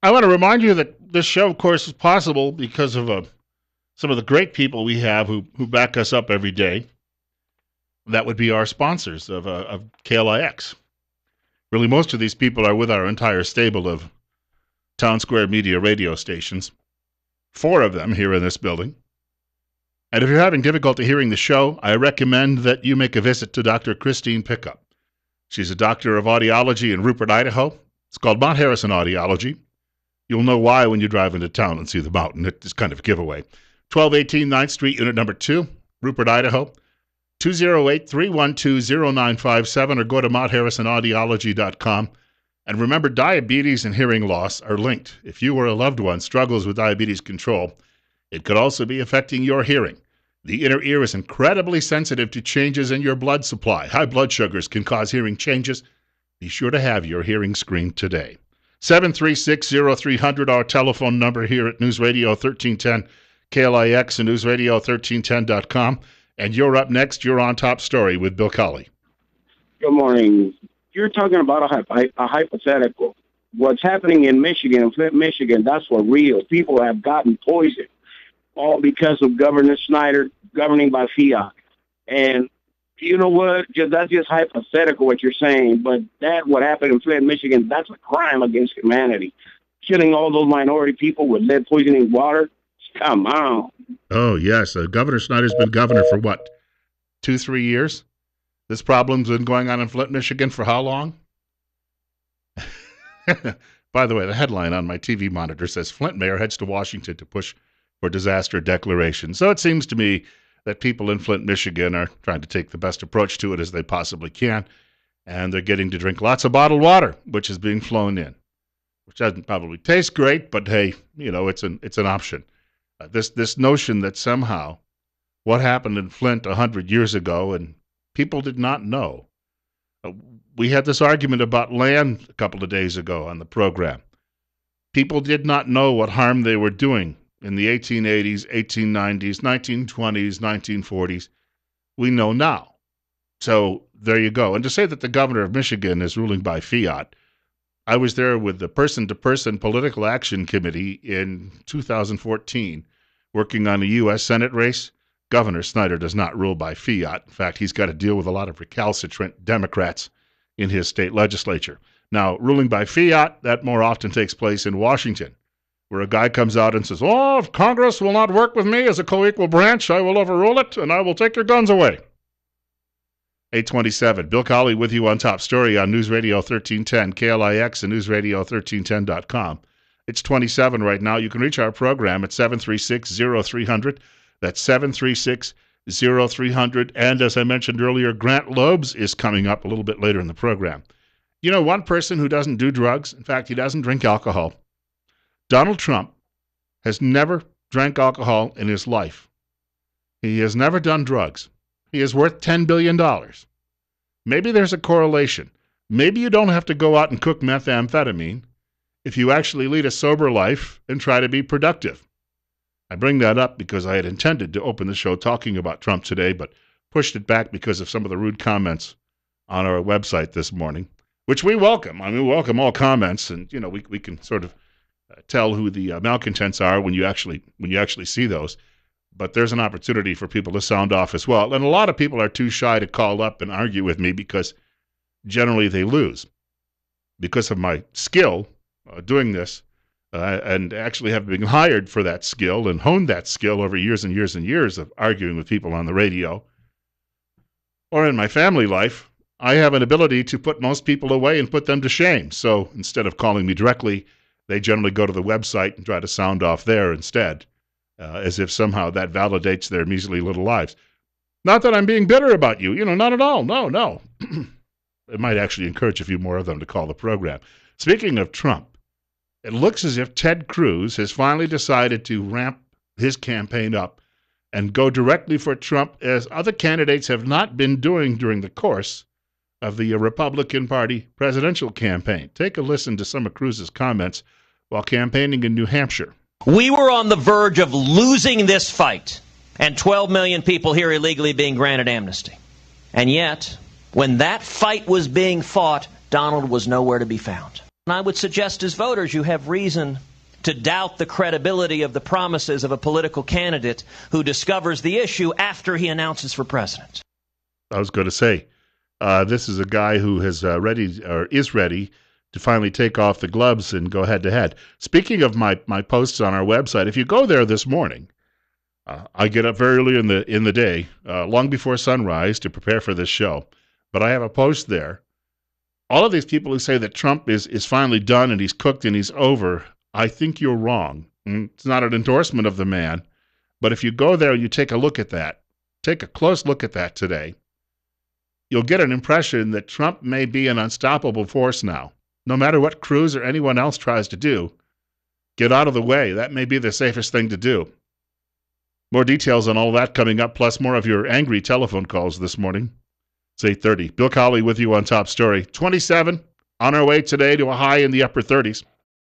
I want to remind you that this show, of course, is possible because of some of the great people we have who back us up every day. That would be our sponsors of KLIX. Really, most of these people are with our entire stable of Town Square Media radio stations. 4 of them here in this building. And if you're having difficulty hearing the show, I recommend that you make a visit to Dr. Christine Pickup. She's a doctor of audiology in Rupert, Idaho. It's called Mount Harrison Audiology. You'll know why when you drive into town and see the mountain. It's kind of a giveaway. 1218 9th Street, Unit Number 2, Rupert, Idaho. 208-312-0957 or go to MountHarrisonAudiology.com. And remember, diabetes and hearing loss are linked. If you or a loved one struggles with diabetes control, it could also be affecting your hearing. The inner ear is incredibly sensitive to changes in your blood supply. High blood sugars can cause hearing changes. Be sure to have your hearing screened today. 736-0300, our telephone number here at News Radio 1310 KLIX and newsradio1310.com. And you're up next. You're on Top Story with Bill Colley. Good morning. You're talking about a hypothetical. What's happening in Michigan, in Flint, Michigan, that's for real. People have gotten poisoned, all because of Governor Snyder governing by fiat. And you know what? That's just hypothetical what you're saying, but what happened in Flint, Michigan, that's a crime against humanity. Killing all those minority people with lead poisoning water, come on. Oh, yes. Governor Snyder's been governor for what, 2-3 years? This problem's been going on in Flint, Michigan for how long? By the way, the headline on my TV monitor says Flint mayor heads to Washington to push for disaster declaration. So it seems to me that people in Flint, Michigan are trying to take the best approach to it as they possibly can, and they're getting to drink lots of bottled water, which is being flown in, which doesn't probably taste great, but hey, it's an option. This notion that somehow what happened in Flint 100 years ago and people did not know. We had this argument about land a couple of days ago on the program. People did not know what harm they were doing in the 1880s, 1890s, 1920s, 1940s. We know now. So there you go. And to say that the governor of Michigan is ruling by fiat, I was there with the Person-to-Person Political Action Committee in 2014 working on a U.S. Senate race. Governor Snyder does not rule by fiat. In fact, he's got to deal with a lot of recalcitrant Democrats in his state legislature. Now, ruling by fiat, that more often takes place in Washington, where a guy comes out and says, oh, if Congress will not work with me as a co-equal branch, I will overrule it, and I will take your guns away. 827, Bill Colley with you on Top Story on News Radio 1310, KLIX and newsradio1310.com. It's 27 right now. You can reach our program at 736-0300. That's 736-0300. And as I mentioned earlier, Grant Loebs is coming up a little bit later in the program. You know, one person who doesn't do drugs, in fact, he doesn't drink alcohol. Donald Trump has never drank alcohol in his life. He has never done drugs. He is worth $10 billion. Maybe there's a correlation. Maybe you don't have to go out and cook methamphetamine if you actually lead a sober life and try to be productive. I bring that up because I had intended to open the show talking about Trump today, but pushed it back because of some of the rude comments on our website this morning, which we welcome. I mean, we welcome all comments, and we can sort of tell who the malcontents are when you actually see those. But there's an opportunity for people to sound off as well. And a lot of people are too shy to call up and argue with me because generally they lose. Because of my skill doing this, and actually have been hired for that skill and honed that skill over years and years and years of arguing with people on the radio or in my family life, I have an ability to put most people away and put them to shame. So instead of calling me directly, they generally go to the website and try to sound off there instead, as if somehow that validates their measly little lives. Not that I'm being bitter about you, not at all. No. It might actually encourage a few more of them to call the program. Speaking of Trump, it looks as if Ted Cruz has finally decided to ramp his campaign up and go directly for Trump, as other candidates have not been doing during the course of the Republican Party presidential campaign. Take a listen to some of Cruz's comments while campaigning in New Hampshire. We were on the verge of losing this fight, and 12 million people here illegally being granted amnesty. And yet, when that fight was being fought, Donald was nowhere to be found. And I would suggest as voters you have reason to doubt the credibility of the promises of a political candidate who discovers the issue after he announces for president. I was going to say, this is a guy who is ready to finally take off the gloves and go head-to-head. Speaking of my posts on our website, if you go there this morning, I get up very early in the day, long before sunrise, to prepare for this show. But I have a post there. All of these people who say that Trump is finally done and he's cooked and he's over, I think you're wrong. It's not an endorsement of the man, but if you go there and you take a look at that, take a close look at that today, you'll get an impression that Trump may be an unstoppable force now. No matter what Cruz or anyone else tries to do, get out of the way. That may be the safest thing to do. More details on all that coming up, plus more of your angry telephone calls this morning. It's 8:30. Bill Colley with you on Top Story. 27 on our way today to a high in the upper 30s.